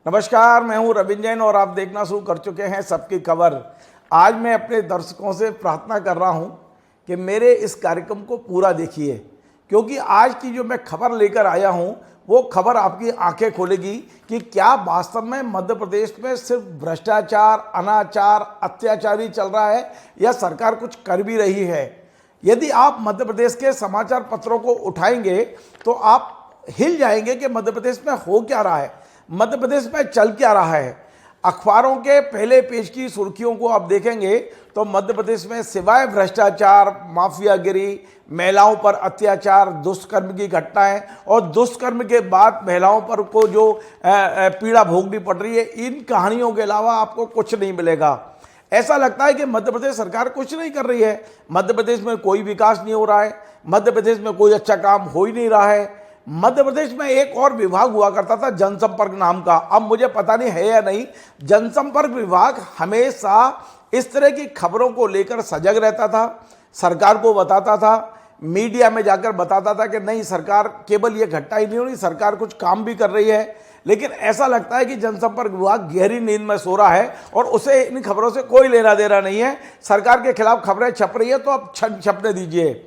नमस्कार, मैं हूं रविंद्र जैन और आप देखना शुरू कर चुके हैं सबकी खबर। आज मैं अपने दर्शकों से प्रार्थना कर रहा हूं कि मेरे इस कार्यक्रम को पूरा देखिए, क्योंकि आज की जो मैं खबर लेकर आया हूं वो खबर आपकी आंखें खोलेगी कि क्या वास्तव में मध्य प्रदेश में सिर्फ भ्रष्टाचार, अनाचार, अत्याचार ही चल रहा है या सरकार कुछ कर भी रही है। यदि आप मध्य प्रदेश के समाचार पत्रों को उठाएंगे तो आप हिल जाएंगे कि मध्य प्रदेश में हो क्या रहा है, मध्य प्रदेश में चल क्या रहा है। अखबारों के पहले पेज की सुर्खियों को आप देखेंगे तो मध्य प्रदेश में सिवाय भ्रष्टाचार, माफियागिरी, महिलाओं पर अत्याचार, दुष्कर्म की घटनाएं और दुष्कर्म के बाद महिलाओं पर को जो पीड़ा भोगनी पड़ रही है, इन कहानियों के अलावा आपको कुछ नहीं मिलेगा। ऐसा लगता है कि मध्य प्रदेश सरकार कुछ नहीं कर रही है, मध्य प्रदेश में कोई विकास नहीं हो रहा है, मध्य प्रदेश में कोई अच्छा काम हो ही नहीं रहा है। मध्य प्रदेश में एक और विभाग हुआ करता था जनसंपर्क नाम का, अब मुझे पता नहीं है या नहीं। जनसंपर्क विभाग हमेशा इस तरह की खबरों को लेकर सजग रहता था, सरकार को बताता था, मीडिया में जाकर बताता था कि नहीं, सरकार केवल ये घटना ही नहीं हो रही, सरकार कुछ काम भी कर रही है। लेकिन ऐसा लगता है कि जनसंपर्क विभाग गहरी नींद में सो रहा है और उसे इन खबरों से कोई लेना देना नहीं है। सरकार के खिलाफ खबरें छप रही है तो अब छपने दीजिए।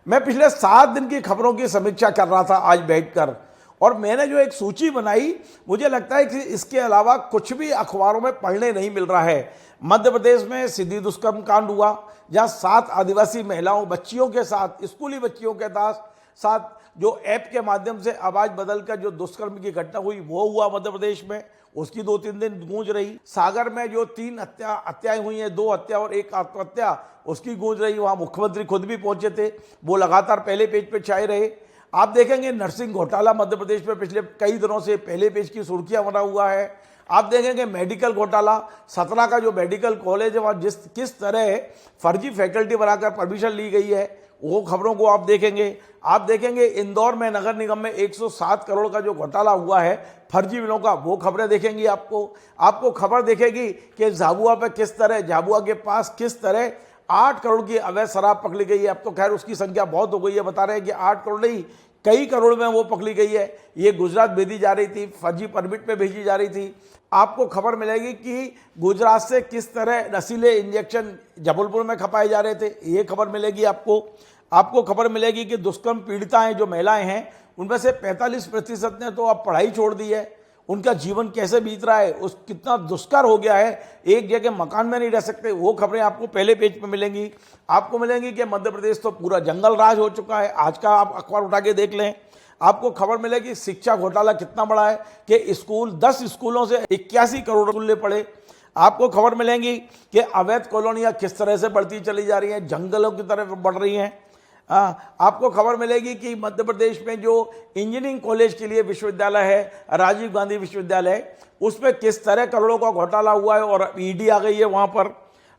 मैं पिछले 7 दिन की खबरों की समीक्षा कर रहा था आज बैठकर, और मैंने जो एक सूची बनाई, मुझे लगता है कि इसके अलावा कुछ भी अखबारों में पढ़ने नहीं मिल रहा है। मध्य प्रदेश में सिद्धि दुष्कर्म कांड हुआ, जहां 7 आदिवासी महिलाओं, बच्चियों के साथ, स्कूली बच्चियों के साथ जो ऐप के माध्यम से आवाज बदलकर जो दुष्कर्म की घटना हुई वो हुआ मध्य प्रदेश में, उसकी 2-3 दिन गूंज रही। सागर में जो 3 हत्याएं हुई हैं, 2 हत्या और 1 आत्महत्या, उसकी गूंज रही। वहां मुख्यमंत्री खुद भी पहुंचे थे, वो लगातार पहले पेज पे छाए रहे। आप देखेंगे नर्सिंग घोटाला मध्य प्रदेश में पिछले कई दिनों से पहले पेज की सुर्खियां बना हुआ है। आप देखेंगे मेडिकल घोटाला, 17 का जो मेडिकल कॉलेज है वहाँ किस तरह फर्जी फैकल्टी बनाकर परमिशन ली गई है, वो खबरों को आप देखेंगे। आप देखेंगे इंदौर में नगर निगम में 107 करोड़ का जो घोटाला हुआ है फर्जी बिलों का, वो खबरें देखेंगी। आपको खबर देखेगी कि झाबुआ पे किस तरह, झाबुआ के पास किस तरह 8 करोड़ की अवैध शराब पकड़ी गई है। अब तो खैर उसकी संख्या बहुत हो गई है, बता रहे हैं कि 8 करोड़ नहीं, कई करोड़ में वो पकड़ी गई है। ये गुजरात भेजी जा रही थी, फर्जी परमिट पे भेजी जा रही थी। आपको खबर मिलेगी कि गुजरात से किस तरह नशीले इंजेक्शन जबलपुर में खपाए जा रहे थे, ये खबर मिलेगी आपको खबर मिलेगी कि दुष्कर्म पीड़िताएं जो महिलाएं हैं उनमें से 45% ने तो अब पढ़ाई छोड़ दी है। उनका जीवन कैसे बीत रहा है, उस कितना दुष्कर हो गया है, एक जगह मकान में नहीं रह सकते, वो खबरें आपको पहले पेज पे मिलेंगी। आपको मिलेंगी कि मध्य प्रदेश तो पूरा जंगल राज हो चुका है, आज का आप अखबार उठा के देख लें। आपको खबर मिलेगी शिक्षा घोटाला कितना बड़ा है कि 10 स्कूलों से 81 करोड़ खुले पड़े। आपको खबर मिलेंगी कि अवैध कॉलोनियां किस तरह से बढ़ती चली जा रही हैं, जंगलों की तरफ बढ़ रही हैं। आपको खबर मिलेगी कि मध्य प्रदेश में जो इंजीनियरिंग कॉलेज के लिए विश्वविद्यालय है, राजीव गांधी विश्वविद्यालय, उस पर किस तरह करोड़ों का घोटाला हुआ है और ईडी आ गई है वहां पर।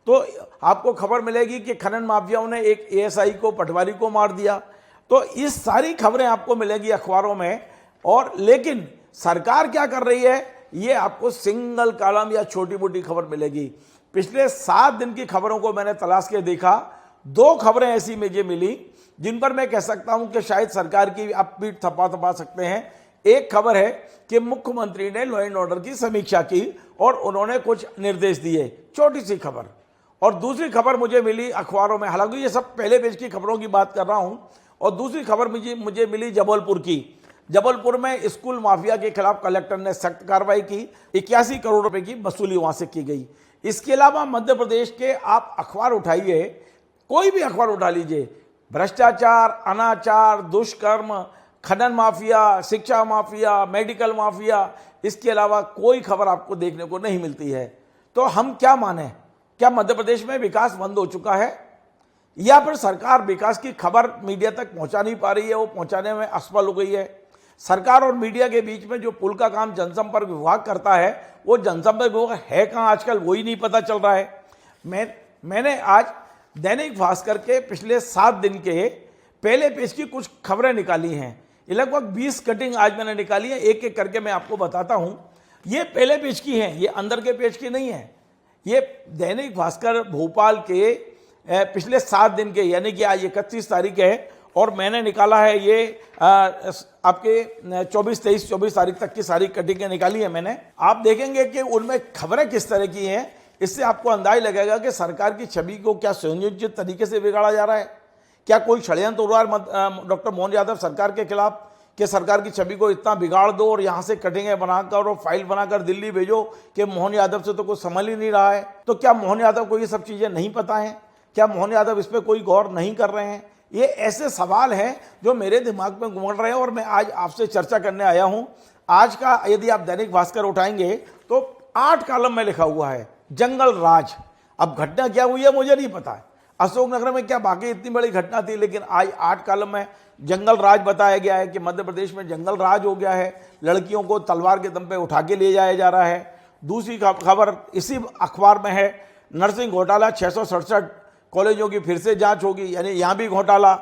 तो आपको खबर मिलेगी कि खनन माफियाओं ने एक एएसआई को, पटवारी को मार दिया। तो इस सारी खबरें आपको मिलेगी अखबारों में। और लेकिन सरकार क्या कर रही है, ये आपको सिंगल कॉलम या छोटी मोटी खबर मिलेगी। पिछले 7 दिन की खबरों को मैंने तलाश के देखा, 2 खबरें ऐसी मुझे मिली जिन पर मैं कह सकता हूं कि शायद सरकार की आप पीठ थपा सकते हैं। एक खबर है कि मुख्यमंत्री ने लॉ एंड ऑर्डर की समीक्षा की और उन्होंने कुछ निर्देश दिए, छोटी सी खबर। और दूसरी खबर मुझे मिली अखबारों में, हालांकि ये सब पहले पेज की खबरों की बात कर रहा हूं, और दूसरी खबर मुझे मिली जबलपुर की। जबलपुर में स्कूल माफिया के खिलाफ कलेक्टर ने सख्त कार्रवाई की, 81 करोड़ रुपए की वसूली वहां से की गई। इसके अलावा मध्य प्रदेश के आप अखबार उठाइए, कोई भी अखबार उठा लीजिए, भ्रष्टाचार, अनाचार, दुष्कर्म, खनन माफिया, शिक्षा माफिया, मेडिकल माफिया, इसके अलावा कोई खबर आपको देखने को नहीं मिलती है। तो हम क्या माने, क्या मध्य प्रदेश में विकास बंद हो चुका है, या फिर सरकार विकास की खबर मीडिया तक पहुंचा नहीं पा रही है, वो पहुंचाने में असफल हो गई है। सरकार और मीडिया के बीच में जो पुल का काम जनसंपर्क विभाग करता है, वो जनसंपर्क विभाग है कहाँ आजकल, वही नहीं पता चल रहा है। मैंने आज दैनिक भास्कर के पिछले 7 दिन के पहले पेज की कुछ खबरें निकाली हैं। ये लगभग 20 कटिंग आज मैंने निकाली है, एक एक करके मैं आपको बताता हूं। ये पहले पेज की हैं, ये अंदर के पेज की नहीं है। ये दैनिक भास्कर भोपाल के पिछले 7 दिन के, यानी कि आज 31 तारीख है और मैंने निकाला है ये आपके 24 तारीख तक की सारी कटिंगें निकाली है मैंने। आप देखेंगे कि उनमें खबरें किस तरह की हैं, इससे आपको अंदाज लगेगा कि सरकार की छवि को क्या सुनियोजित तरीके से बिगाड़ा जा रहा है। क्या कोई षड्यंत्र हो रहा है डॉक्टर मोहन यादव सरकार के खिलाफ कि सरकार की छवि को इतना बिगाड़ दो और यहाँ से कटिंगें बनाकर और फाइल बनाकर दिल्ली भेजो कि मोहन यादव से तो कुछ समझ ही नहीं रहा है। तो क्या मोहन यादव को ये सब चीज़ें नहीं पता हैं? क्या मोहन यादव इस पर कोई गौर नहीं कर रहे हैं? ये ऐसे सवाल हैं जो मेरे दिमाग में घूम रहे हैं और मैं आज आपसे चर्चा करने आया हूँ। आज का यदि आप दैनिक भास्कर उठाएंगे तो 8 कॉलम में लिखा हुआ है जंगल राज। अब घटना क्या हुई है मुझे नहीं पता है, अशोकनगर में क्या बाकी इतनी बड़ी घटना थी, लेकिन आज 8 कॉलम में जंगल राज बताया गया है कि मध्य प्रदेश में जंगल राज हो गया है, लड़कियों को तलवार के दम पे उठा के ले जाया जा रहा है। दूसरी खबर इसी अखबार में है, नर्सिंग घोटाला 667 कॉलेजों की फिर से जांच होगी, यानी यहाँ भी घोटाला।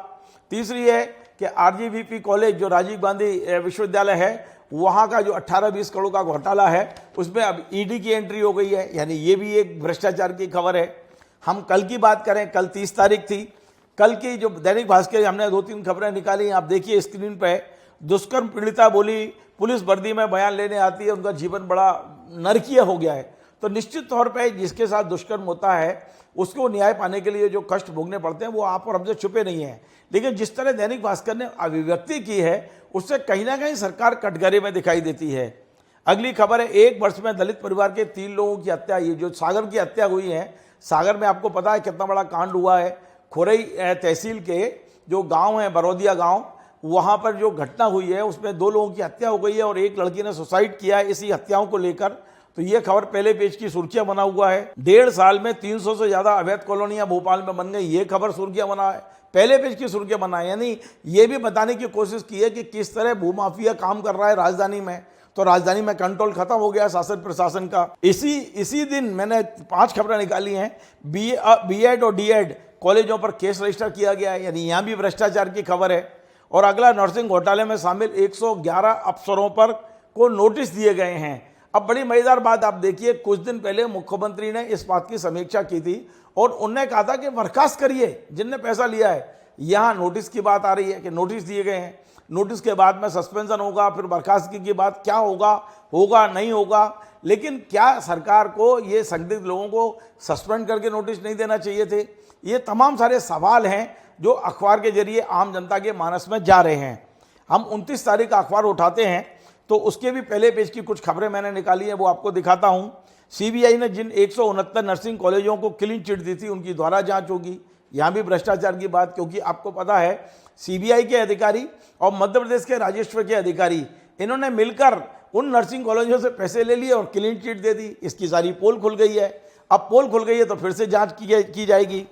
तीसरी है कि आरजीवीपी कॉलेज जो राजीव गांधी विश्वविद्यालय है वहाँ का जो 18-20 करोड़ का घोटाला है उसमें अब ईडी की एंट्री हो गई है, यानी ये भी एक भ्रष्टाचार की खबर है। हम कल की बात करें, कल 30 तारीख थी, कल की जो दैनिक भास्कर हमने 2-3 खबरें निकाली, आप देखिए स्क्रीन पे। दुष्कर्म पीड़िता बोली पुलिस वर्दी में बयान लेने आती है, उनका जीवन बड़ा नरकीय हो गया है। तो निश्चित तौर पे जिसके साथ दुष्कर्म होता है उसको न्याय पाने के लिए जो कष्ट भोगने पड़ते हैं वो आप और हमसे छुपे नहीं हैं। लेकिन जिस तरह दैनिक भास्कर ने अभिव्यक्ति की है उससे कहीं ना कहीं सरकार कटघरे में दिखाई देती है। अगली खबर है, 1 वर्ष में दलित परिवार के 3 लोगों की हत्या। ये जो सागर की हत्या हुई है, सागर में आपको पता है कितना बड़ा कांड हुआ है। खोरई तहसील के जो गांव है बरौदिया गांव, वहां पर जो घटना हुई है उसमें 2 लोगों की हत्या हो गई है और एक लड़की ने सुसाइड किया है इसी हत्याओं को लेकर। तो ये खबर पहले पेज की सुर्खियां बना हुआ है। 1.5 साल में 300 से ज्यादा अवैध कॉलोनियां भोपाल में बन गई, ये खबर सुर्खियां बना है, पहले पेज की सुर्खियां बना है। यानी ये भी बताने की कोशिश की है कि किस तरह भूमाफिया काम कर रहा है राजधानी में। तो राजधानी में कंट्रोल खत्म हो गया शासन प्रशासन का। इसी दिन मैंने 5 खबरें निकाली हैं। बीएड और डीएड कॉलेजों पर केस रजिस्टर किया गया है, यानी यहाँ भी भ्रष्टाचार की खबर है। और अगला, नर्सिंग घोटाले में शामिल 111 अफसरों पर को नोटिस दिए गए हैं। अब बड़ी मजेदार बात आप देखिए, कुछ दिन पहले मुख्यमंत्री ने इस बात की समीक्षा की थी और उनने कहा था कि बर्खास्त करिए जिनने पैसा लिया है। यहाँ नोटिस की बात आ रही है कि नोटिस दिए गए हैं, नोटिस के बाद में सस्पेंशन होगा, फिर बर्खास्तगी की बात क्या होगा नहीं होगा। लेकिन क्या सरकार को ये संदिग्ध लोगों को सस्पेंड करके नोटिस नहीं देना चाहिए थे? ये तमाम सारे सवाल हैं जो अखबार के जरिए आम जनता के मानस में जा रहे हैं। हम 29 तारीख का अखबार उठाते हैं तो उसके भी पहले पेज की कुछ खबरें मैंने निकाली है, वो आपको दिखाता हूं। सीबीआई ने जिन 169 नर्सिंग कॉलेजों को क्लीन चिट दी थी उनकी दोबारा जांच होगी। यहाँ भी भ्रष्टाचार की बात, क्योंकि आपको पता है सीबीआई के अधिकारी और मध्य प्रदेश के राजस्व के अधिकारी इन्होंने मिलकर उन नर्सिंग कॉलेजों से पैसे ले लिए और क्लीन चिट दे दी। इसकी सारी पोल खुल गई है। अब पोल खुल गई है तो फिर से जाँच की जाएगी।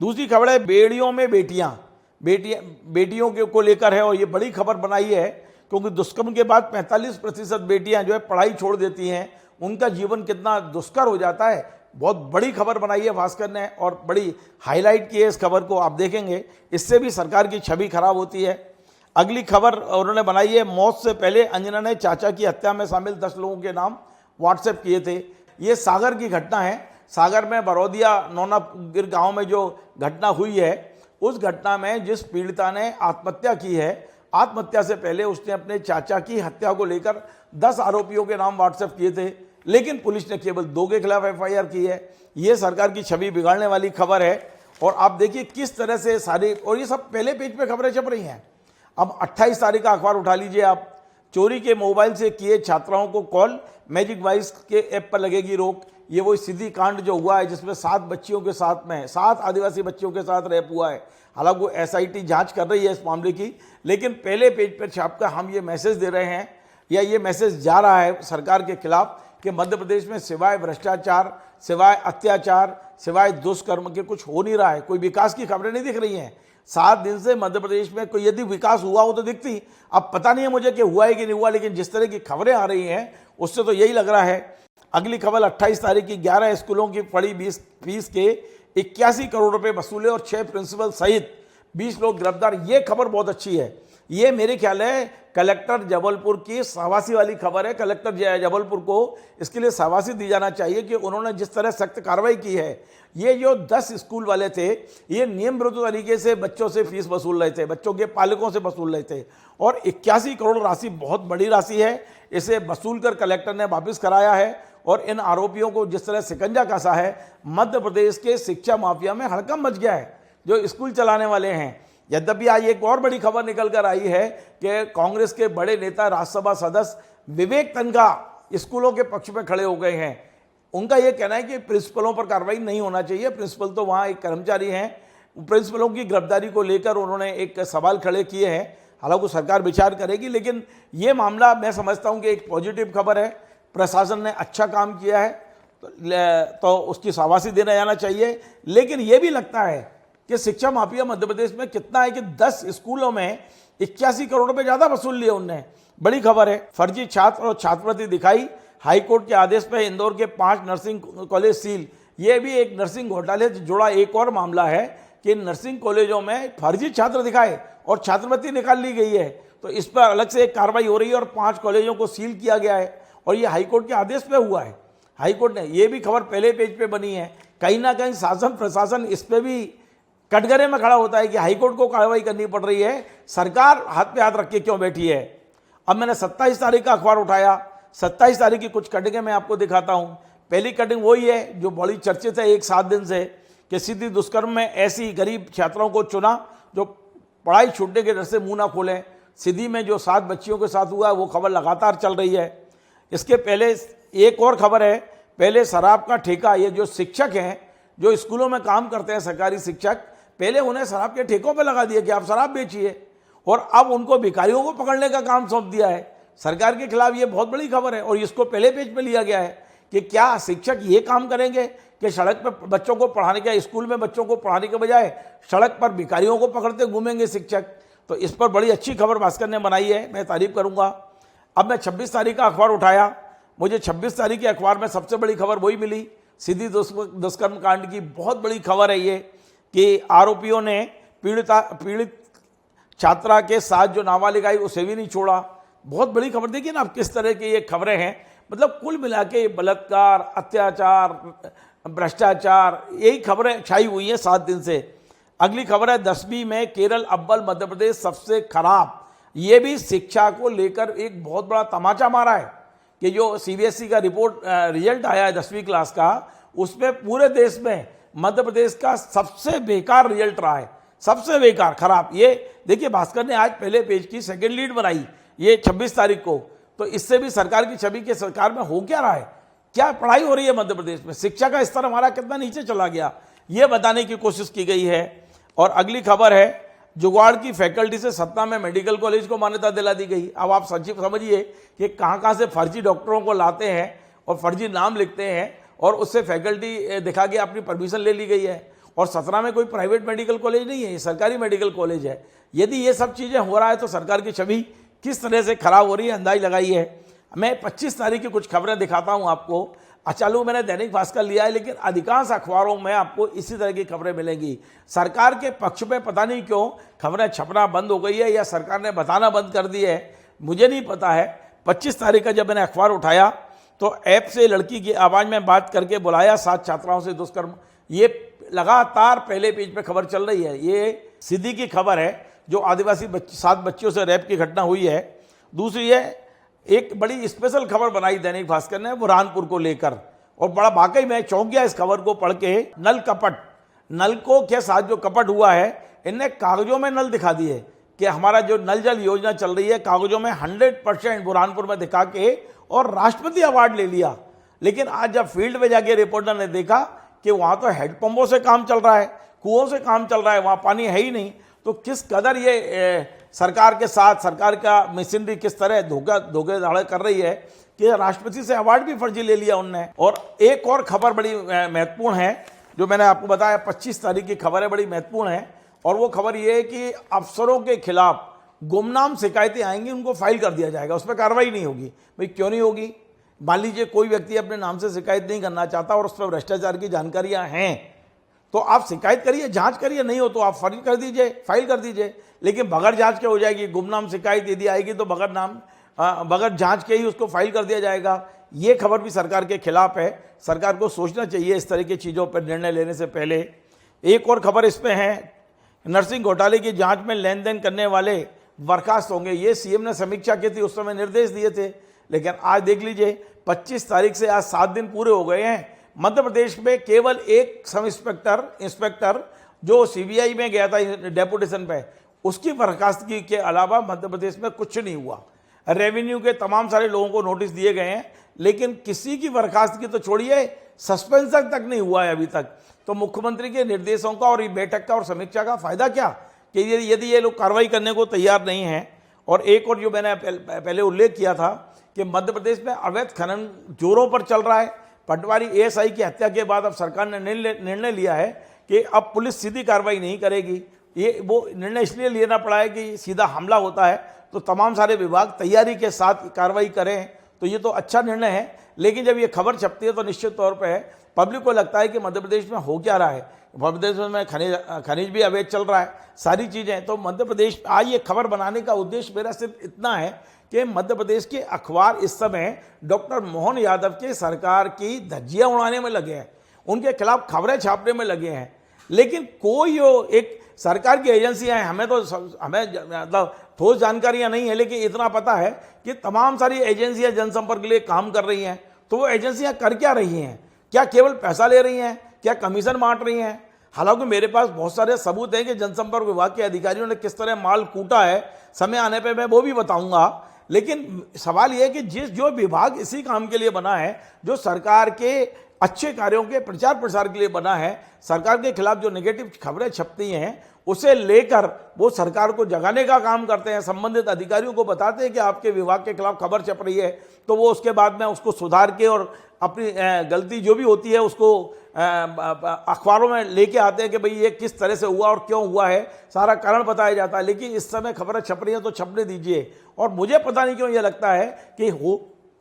दूसरी खबर है, बेड़ियों में बेटियों को लेकर है और ये बड़ी खबर बनाई है क्योंकि दुष्कर्म के बाद 45% बेटियां जो है पढ़ाई छोड़ देती हैं, उनका जीवन कितना दुष्कर हो जाता है। बहुत बड़ी खबर बनाई है भास्कर ने और बड़ी हाईलाइट की है इस खबर को, आप देखेंगे इससे भी सरकार की छवि खराब होती है। अगली खबर उन्होंने बनाई है, मौत से पहले अंजना ने चाचा की हत्या में शामिल 10 लोगों के नाम व्हाट्सएप किए थे। ये सागर की घटना है। सागर में बरौदिया नौनागिर गांव में जो घटना हुई है, उस घटना में जिस पीड़िता ने आत्महत्या की है, आत्महत्या से पहले उसने अपने चाचा की हत्या को लेकर 10 आरोपियों के नाम व्हाट्सएप किए थे, लेकिन पुलिस ने केवल 2 के खिलाफ एफआईआर की है। ये सरकार की छवि बिगाड़ने वाली खबर है। और आप देखिए किस तरह से सारी, और ये सब पहले पेज पे खबरें छप रही हैं। अब 28 तारीख का अखबार उठा लीजिए आप। चोरी के मोबाइल से किए छात्राओं को कॉल, मैजिक वॉइस के ऐप पर लगेगी रोक। ये वो सिद्धि कांड जो हुआ है जिसमें 7 बच्चियों के साथ में 7 आदिवासी बच्चियों के साथ रेप हुआ है। हालांकि वो एसआईटी जांच कर रही है इस मामले की, लेकिन पहले पेज पर छापकर हम ये मैसेज दे रहे हैं या ये मैसेज जा रहा है सरकार के खिलाफ कि मध्य प्रदेश में सिवाय भ्रष्टाचार, सिवाय अत्याचार, सिवाय दुष्कर्म के कुछ हो नहीं रहा है। कोई विकास की खबरें नहीं दिख रही हैं। 7 दिन से मध्य प्रदेश में कोई यदि विकास हुआ हो तो दिखती। अब पता नहीं है मुझे कि हुआ है कि नहीं हुआ, लेकिन जिस तरह की खबरें आ रही हैं उससे तो यही लग रहा है। अगली खबर 28 तारीख की, 11 स्कूलों की पड़ी फीस के 81 करोड़ रुपए वसूले और 6 प्रिंसिपल सहित 20 लोग गिरफ्तार, ये खबर बहुत अच्छी है। ये मेरे ख्याल है कलेक्टर जबलपुर की शाबाशी वाली खबर है। कलेक्टर जबलपुर को इसके लिए शाबाशी दी जाना चाहिए कि उन्होंने जिस तरह सख्त कार्रवाई की है। ये जो 10 स्कूल वाले थे, ये नियम विरुद्ध तरीके से बच्चों से फीस वसूल रहे थे, बच्चों के पालकों से वसूल रहे थे, और 81 करोड़ राशि बहुत बड़ी राशि है। इसे वसूल कर कलेक्टर ने वापस कराया है, और इन आरोपियों को जिस तरह शिकंजा कसा है, मध्य प्रदेश के शिक्षा माफिया में हड़कंप मच गया है जो स्कूल चलाने वाले हैं। यद्यपि आज एक और बड़ी खबर निकल कर आई है कि कांग्रेस के बड़े नेता राज्यसभा सदस्य विवेक तनखा स्कूलों के पक्ष में खड़े हो गए हैं। उनका यह कहना है कि प्रिंसिपलों पर कार्रवाई नहीं होना चाहिए, प्रिंसिपल तो वहाँ एक कर्मचारी हैं। प्रिंसिपलों की गिरफ्तारी को लेकर उन्होंने एक सवाल खड़े किए हैं। हालांकि सरकार विचार करेगी, लेकिन ये मामला मैं समझता हूँ कि एक पॉजिटिव खबर है। प्रशासन ने अच्छा काम किया है तो उसकी शाबाशी देना जाना चाहिए। लेकिन ये भी लगता है कि शिक्षा माफिया मध्य प्रदेश में कितना है कि 10 स्कूलों में 81 करोड़ रुपए ज़्यादा वसूल लिए उनने। बड़ी खबर है। फर्जी छात्र और छात्रवृत्ति दिखाई, हाईकोर्ट के आदेश पर इंदौर के 5 नर्सिंग कॉलेज सील। ये भी एक नर्सिंग घोटाले से जुड़ा एक और मामला है कि नर्सिंग कॉलेजों में फर्जी छात्र दिखाए और छात्रवृत्ति निकाल ली गई है। तो इस पर अलग से एक कार्रवाई हो रही है और 5 कॉलेजों को सील किया गया है, और ये हाईकोर्ट के आदेश पे हुआ है। हाईकोर्ट ने, ये भी खबर पहले पेज पे बनी है। कहीं ना कहीं शासन प्रशासन इस पे भी कटघरे में खड़ा होता है कि हाईकोर्ट को कार्रवाई करनी पड़ रही है, सरकार हाथ पे हाथ रख के क्यों बैठी है। अब मैंने 27 तारीख का अखबार उठाया। 27 तारीख की कुछ कटिंगें मैं आपको दिखाता हूँ। पहली कटिंग वही है जो बड़ी चर्चित है एक 7 दिन से, कि सिद्धि दुष्कर्म में ऐसी गरीब छात्राओं को चुना जो पढ़ाई छूटने के डर से मुंह ना खोलें। सिद्धि में जो 7 बच्चियों के साथ हुआ वो खबर लगातार चल रही है। इसके पहले एक और खबर है, पहले शराब का ठेका, ये जो शिक्षक हैं जो स्कूलों में काम करते हैं सरकारी शिक्षक, पहले उन्हें शराब के ठेकों पे लगा दिया कि आप शराब बेचिए, और अब उनको भिखारियों को पकड़ने का काम सौंप दिया है सरकार के खिलाफ। ये बहुत बड़ी खबर है और इसको पहले पेज पे लिया गया है कि क्या शिक्षक ये काम करेंगे कि सड़क पर बच्चों को पढ़ाने के, स्कूल में बच्चों को पढ़ाने के बजाय सड़क पर भिखारियों को पकड़ते घूमेंगे शिक्षक। तो इस पर बड़ी अच्छी खबर भास्कर ने बनाई है, मैं तारीफ करूंगा। अब मैं 26 तारीख का अखबार उठाया। मुझे 26 तारीख के अखबार में सबसे बड़ी खबर वही मिली, सिद्धि दुष्कर्म कांड की। बहुत बड़ी खबर है ये कि आरोपियों ने पीड़ित छात्रा के साथ जो नाबालिग आई उसे भी नहीं छोड़ा। बहुत बड़ी खबर। देखिए ना आप किस तरह की ये खबरें हैं, मतलब कुल मिला के बलात्कार, अत्याचार, भ्रष्टाचार, यही खबरें छाई हुई हैं 7 दिन से। अगली खबर है 10वीं में केरल अव्वल, मध्य प्रदेश सबसे खराब। ये भी शिक्षा को लेकर एक बहुत बड़ा तमाचा मारा है कि जो सीबीएसई का रिजल्ट आया है 10वीं क्लास का, उसमें पूरे देश में मध्य प्रदेश का सबसे बेकार रिजल्ट रहा है, सबसे बेकार, खराब। ये देखिए भास्कर ने आज पहले पेज की सेकंड लीड बनाई ये 26 तारीख को। तो इससे भी सरकार की छवि के सरकार में हो क्या रहा है, क्या पढ़ाई हो रही है मध्य प्रदेश में, शिक्षा का स्तर हमारा कितना नीचे चला गया, ये बताने की कोशिश की गई है। और अगली खबर है जुगाड़ की फैकल्टी से सतना में मेडिकल कॉलेज को मान्यता दिला दी गई। अब आप समझिए कि कहाँ से फर्जी डॉक्टरों को लाते हैं और फर्जी नाम लिखते हैं और उससे फैकल्टी दिखा के अपनी परमिशन ले ली गई है। और सतना में कोई प्राइवेट मेडिकल कॉलेज नहीं है, ये सरकारी मेडिकल कॉलेज है। यदि ये सब चीज़ें हो रहा है तो सरकार की छवि किस तरह से खराब हो रही है, अंदाज लगाई है। मैं 25 तारीख की कुछ खबरें दिखाता हूँ आपको। चालू मैंने दैनिक भास्कर लिया है, लेकिन अधिकांश अखबारों में आपको इसी तरह की खबरें मिलेंगी। सरकार के पक्ष में पता नहीं क्यों खबरें छपना बंद हो गई है या सरकार ने बताना बंद कर दी है, मुझे नहीं पता है। 25 तारीख का जब मैंने अखबार उठाया तो ऐप से लड़की की आवाज़ में बात करके बुलाया 7 छात्राओं से दुष्कर्म, ये लगातार पहले पेज पे खबर चल रही है। ये सिद्धि की खबर है जो आदिवासी 7 बच्चियों से रैप की घटना हुई है। दूसरी है एक बड़ी स्पेशल खबर बनाई दैनिक भास्कर ने बुरहानपुर को लेकर, और बड़ा वाकई में चौंक गया इस खबर को पढ़ के। नल कपट, नलकों के साथ जो कपट हुआ है, इनने कागजों में नल दिखा दिए कि हमारा जो नल जल योजना चल रही है कागजों में 100% बुरहानपुर में दिखा के और राष्ट्रपति अवार्ड ले लिया। लेकिन आज जब फील्ड में जाके रिपोर्टर ने देखा कि वहाँ तो हेडपंपों से काम चल रहा है, कुओं से काम चल रहा है, वहाँ पानी है ही नहीं। तो किस कदर ये सरकार के साथ सरकार का मशीनरी किस तरह धोखेधड़ी कर रही है कि राष्ट्रपति से अवार्ड भी फर्जी ले लिया उनने। और एक और खबर बड़ी महत्वपूर्ण है जो मैंने आपको बताया, 25 तारीख की खबर है, बड़ी महत्वपूर्ण है। और वो खबर ये है कि अफसरों के खिलाफ गुमनाम शिकायतें आएंगी, उनको फाइल कर दिया जाएगा, उस पर कार्रवाई नहीं होगी। भाई क्यों नहीं होगी? मान लीजिए कोई व्यक्ति अपने नाम से शिकायत नहीं करना चाहता और उस पर भ्रष्टाचार की जानकारियां हैं, तो आप शिकायत करिए, जांच करिए, नहीं हो तो आप फाइल कर दीजिए। लेकिन बगैर जांच के हो जाएगी, गुमनाम शिकायत यदि आएगी तो बगैर जांच के ही उसको फाइल कर दिया जाएगा। ये खबर भी सरकार के खिलाफ है। सरकार को सोचना चाहिए इस तरह की चीज़ों पर निर्णय लेने से पहले। एक और खबर इसमें है, नर्सिंग घोटाले की जांच में लेन देन करने वाले बर्खास्त होंगे। ये सीएम ने समीक्षा की थी, उस समय निर्देश दिए थे। लेकिन आज देख लीजिए 25 तारीख से आज 7 दिन पूरे हो गए हैं। मध्य प्रदेश में केवल एक सब इंस्पेक्टर जो सीबीआई में गया था डेपुटेशन पे, उसकी बर्खास्तगी के अलावा मध्य प्रदेश में कुछ नहीं हुआ। रेवेन्यू के तमाम सारे लोगों को नोटिस दिए गए हैं, लेकिन किसी की बर्खास्तगी तो छोड़िए, सस्पेंशन तक नहीं हुआ है अभी तक। तो मुख्यमंत्री के निर्देशों का और बैठक का और समीक्षा का फायदा क्या, कि यदि ये लोग कार्रवाई करने को तैयार नहीं हैं। और एक और जो मैंने पहले उल्लेख किया था कि मध्य प्रदेश में अवैध खनन जोरों पर चल रहा है। पटवारी एएसआई की हत्या के बाद अब सरकार ने निर्णय लिया है कि अब पुलिस सीधी कार्रवाई नहीं करेगी। वो निर्णय इसलिए लेना पड़ा है कि सीधा हमला होता है तो तमाम सारे विभाग तैयारी के साथ कार्रवाई करें, तो ये तो अच्छा निर्णय है। लेकिन जब ये खबर छपती है तो निश्चित तौर पर पब्लिक को लगता है कि मध्य प्रदेश में हो क्या रहा है। मध्य प्रदेश में खनिज भी अवैध चल रहा है, सारी चीज़ें। तो मध्य प्रदेश आज ये खबर बनाने का उद्देश्य मेरा सिर्फ इतना है कि मध्य प्रदेश के अखबार इस समय डॉक्टर मोहन यादव के सरकार की धज्जियां उड़ाने में लगे हैं, उनके खिलाफ खबरें छापने में लगे हैं। लेकिन कोई एक सरकार की एजेंसियां हैं, हमें मतलब ठोस जानकारियां नहीं है, लेकिन इतना पता है कि तमाम सारी एजेंसियां जनसंपर्क के लिए काम कर रही हैं। तो वो एजेंसियां कर क्या रही हैं? क्या केवल पैसा ले रही हैं? क्या कमीशन बांट रही हैं? हालांकि मेरे पास बहुत सारे सबूत हैं कि जनसंपर्क विभाग के अधिकारियों ने किस तरह माल कूटा है, समय आने पे मैं वो भी बताऊंगा। लेकिन सवाल यह है कि जो विभाग इसी काम के लिए बना है, जो सरकार के अच्छे कार्यों के प्रचार प्रसार के लिए बना है, सरकार के खिलाफ जो नेगेटिव खबरें छपती हैं उसे लेकर वो सरकार को जगाने का काम करते हैं, संबंधित अधिकारियों को बताते हैं कि आपके विभाग के खिलाफ खबर छप रही है, तो वो उसके बाद में उसको सुधार के और अपनी गलती जो भी होती है उसको अखबारों में लेके आते हैं कि भाई ये किस तरह से हुआ और क्यों हुआ है, सारा कारण बताया जाता है। लेकिन इस समय खबरें छप रही हैं तो छपने दीजिए। और मुझे पता नहीं क्यों ये लगता है कि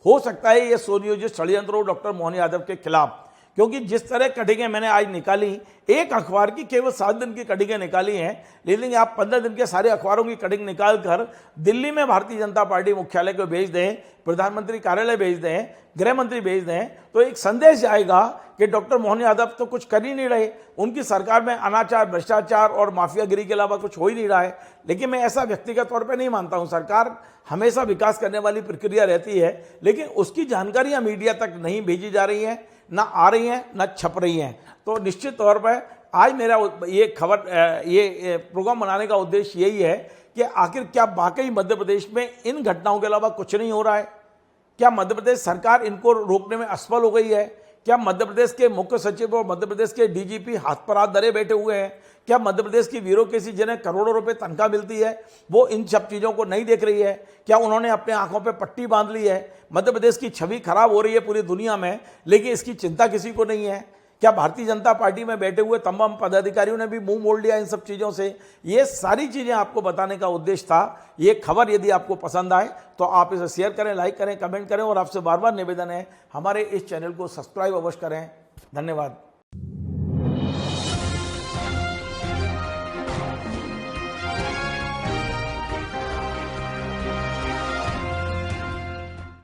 हो सकता है ये सुनियोजित षड्यंत्र हो डॉक्टर मोहन यादव के खिलाफ, क्योंकि जिस तरह कटिंगें मैंने आज निकाली, एक अखबार की केवल 7 दिन की कटिंगें निकाली हैं, लेकिन आप 15 दिन के सारे अखबारों की कटिंग निकाल कर दिल्ली में भारतीय जनता पार्टी मुख्यालय को भेज दें, प्रधानमंत्री कार्यालय भेज दें, गृह मंत्री भेज दें, तो एक संदेश आएगा कि डॉक्टर मोहन यादव तो कुछ कर ही नहीं रहे, उनकी सरकार में अनाचार, भ्रष्टाचार और माफियागिरी के अलावा कुछ हो ही नहीं रहा है। लेकिन मैं ऐसा व्यक्तिगत तौर पे नहीं मानता हूं। सरकार हमेशा विकास करने वाली प्रक्रिया रहती है, लेकिन उसकी जानकारियां मीडिया तक नहीं भेजी जा रही हैं, ना आ रही हैं, ना छप रही हैं। तो निश्चित तौर पर आज मेरा ये प्रोग्राम बनाने का उद्देश्य यही है कि आखिर क्या वाकई मध्य प्रदेश में इन घटनाओं के अलावा कुछ नहीं हो रहा है? क्या मध्य प्रदेश सरकार इनको रोकने में असफल हो गई है? क्या मध्य प्रदेश के मुख्य सचिव और मध्य प्रदेश के डीजीपी हाथ पर हाथ धरे बैठे हुए हैं? क्या मध्य प्रदेश की ब्यूरोक्रेसी जिन्हें करोड़ों रुपए तनख्वाह मिलती है वो इन सब चीज़ों को नहीं देख रही है? क्या उन्होंने अपने आंखों पे पट्टी बांध ली है? मध्य प्रदेश की छवि खराब हो रही है पूरी दुनिया में, लेकिन इसकी चिंता किसी को नहीं है। क्या भारतीय जनता पार्टी में बैठे हुए तमाम पदाधिकारियों ने भी मुंह मोड़ लिया इन सब चीज़ों से? ये सारी चीज़ें आपको बताने का उद्देश्य था। ये खबर यदि आपको पसंद आए तो आप इसे शेयर करें, लाइक करें, कमेंट करें, और आपसे बार बार निवेदन है हमारे इस चैनल को सब्सक्राइब अवश्य करें। धन्यवाद।